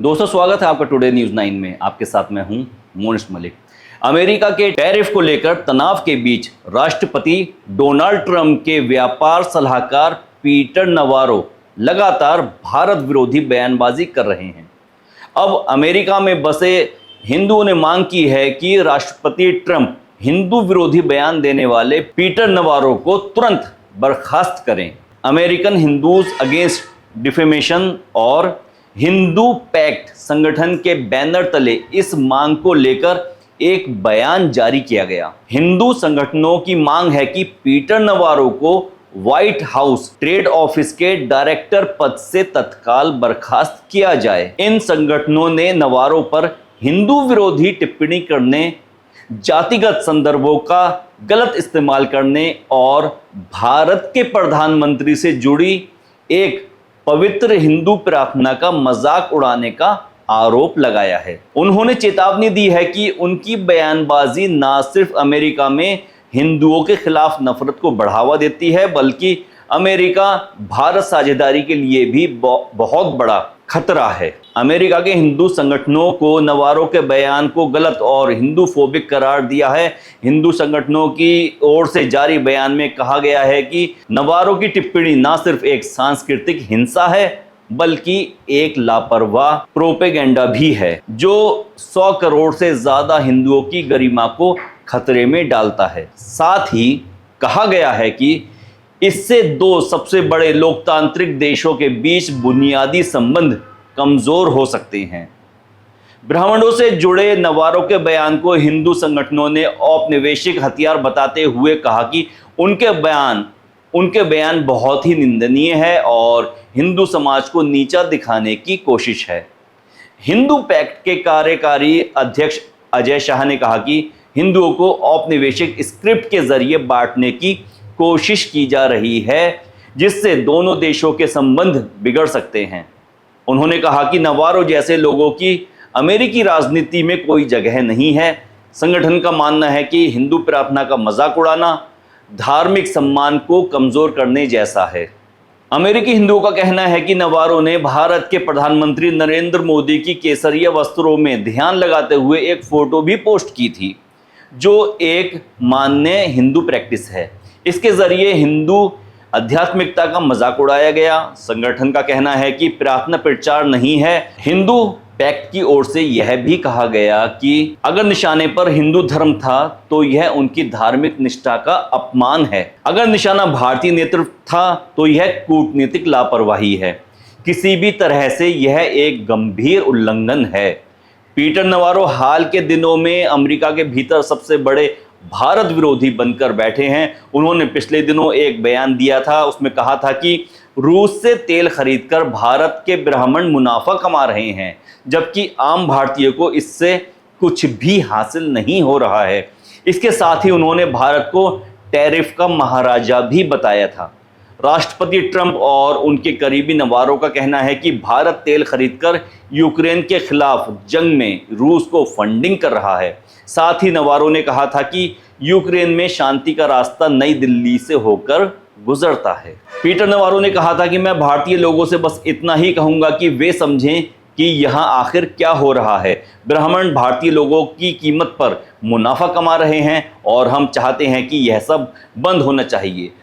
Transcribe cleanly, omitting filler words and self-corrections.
दोस्तों, स्वागत है आपका टुडे न्यूज़ 9 में। आपके साथ मैं हूं मोनिश मलिक। अमेरिका के टैरिफ को लेकर तनाव के बीच राष्ट्रपति डोनाल्ड ट्रंप के व्यापार सलाहकार पीटर नवारो लगातार भारत विरोधी बयानबाजी कर रहे हैं। अब अमेरिका में बसे हिंदुओं ने मांग की है कि राष्ट्रपति ट्रंप हिंदू विरोधी बयान देने वाले पीटर नवारो को तुरंत बर्खास्त करें। अमेरिकन हिंदूज अगेंस्ट डिफेमेशन और हिंदू पैक्ट संगठन के बैनर तले इस मांग को लेकर एक बयान जारी किया गया। हिंदू संगठनों की मांग है कि पीटर नवारो को व्हाइट हाउस ट्रेड ऑफिस के डायरेक्टर पद से तत्काल बर्खास्त किया जाए। इन संगठनों ने नवारो पर हिंदू विरोधी टिप्पणी करने, जातिगत संदर्भों का गलत इस्तेमाल करने और भारत के प्रधानमंत्री से जुड़ी एक पवित्र हिंदू प्रार्थना का मजाक उड़ाने का आरोप लगाया है। उन्होंने चेतावनी दी है कि उनकी बयानबाजी न सिर्फ अमेरिका में हिंदुओं के खिलाफ नफरत को बढ़ावा देती है, बल्कि अमेरिका भारत साझेदारी के लिए भी बहुत बड़ा खतरा है। अमेरिका के हिंदू संगठनों को नवारो के बयान को गलत और हिंदू फोबिक करार दिया है। हिंदू संगठनों की ओर से जारी बयान में कहा गया है कि नवारो की टिप्पणी न सिर्फ एक सांस्कृतिक हिंसा है, बल्कि एक लापरवाह प्रोपेगेंडा भी है, जो 100 करोड़ से ज्यादा हिंदुओं की गरिमा को खतरे में डालता है। साथ ही कहा गया है कि इससे दो सबसे बड़े लोकतांत्रिक देशों के बीच बुनियादी संबंध कमजोर हो सकते हैं। ब्राह्मणों से जुड़े नवारो के बयान को हिंदू संगठनों ने औपनिवेशिक हथियार बताते हुए कहा कि उनके बयान बहुत ही निंदनीय है और हिंदू समाज को नीचा दिखाने की कोशिश है। हिंदू पैक्ट के कार्यकारी अध्यक्ष अजय शाह ने कहा कि हिंदुओं को औपनिवेशिक स्क्रिप्ट के जरिए बांटने की कोशिश की जा रही है, जिससे दोनों देशों के संबंध बिगड़ सकते हैं। उन्होंने कहा कि नवारो जैसे लोगों की अमेरिकी राजनीति में कोई जगह नहीं है। संगठन का मानना है कि हिंदू प्रार्थना का मजाक उड़ाना धार्मिक सम्मान को कमजोर करने जैसा है। अमेरिकी हिंदुओं का कहना है कि नवारो ने भारत के प्रधानमंत्री नरेंद्र मोदी की केसरिया वस्त्रों में ध्यान लगाते हुए एक फोटो भी पोस्ट की थी, जो एक मान्य हिंदू प्रैक्टिस है। इसके जरिए हिंदू आध्यात्मिकता का मजाक उड़ाया गया। संगठन का कहना है कि प्रार्थना प्रचार नहीं है। हिंदू पैक्ट की ओर से यह भी कहा गया कि अगर निशाने पर हिंदू धर्म था तो यह उनकी धार्मिक निष्ठा का अपमान है। अगर निशाना भारतीय नेतृत्व था तो यह कूटनीतिक लापरवाही है। किसी भी तरह से यह एक गंभीर उल्लंघन है। पीटर नवारो हाल के दिनों में अमेरिका के भीतर सबसे बड़े भारत विरोधी बनकर बैठे हैं। उन्होंने पिछले दिनों एक बयान दिया था, उसमें कहा था कि रूस से तेल खरीदकर भारत के ब्राह्मण मुनाफा कमा रहे हैं, जबकि आम भारतीय को इससे कुछ भी हासिल नहीं हो रहा है। इसके साथ ही उन्होंने भारत को टैरिफ का महाराजा भी बताया था। राष्ट्रपति ट्रंप और उनके करीबी नवारो का कहना है कि भारत तेल खरीदकर यूक्रेन के खिलाफ जंग में रूस को फंडिंग कर रहा है। साथ ही नवारो ने कहा था कि यूक्रेन में शांति का रास्ता नई दिल्ली से होकर गुजरता है। पीटर नवारो ने कहा था कि मैं भारतीय लोगों से बस इतना ही कहूंगा कि वे समझें कि यहाँ आखिर क्या हो रहा है। ब्राह्मण भारतीय लोगों की कीमत पर मुनाफा कमा रहे हैं और हम चाहते हैं कि यह सब बंद होना चाहिए।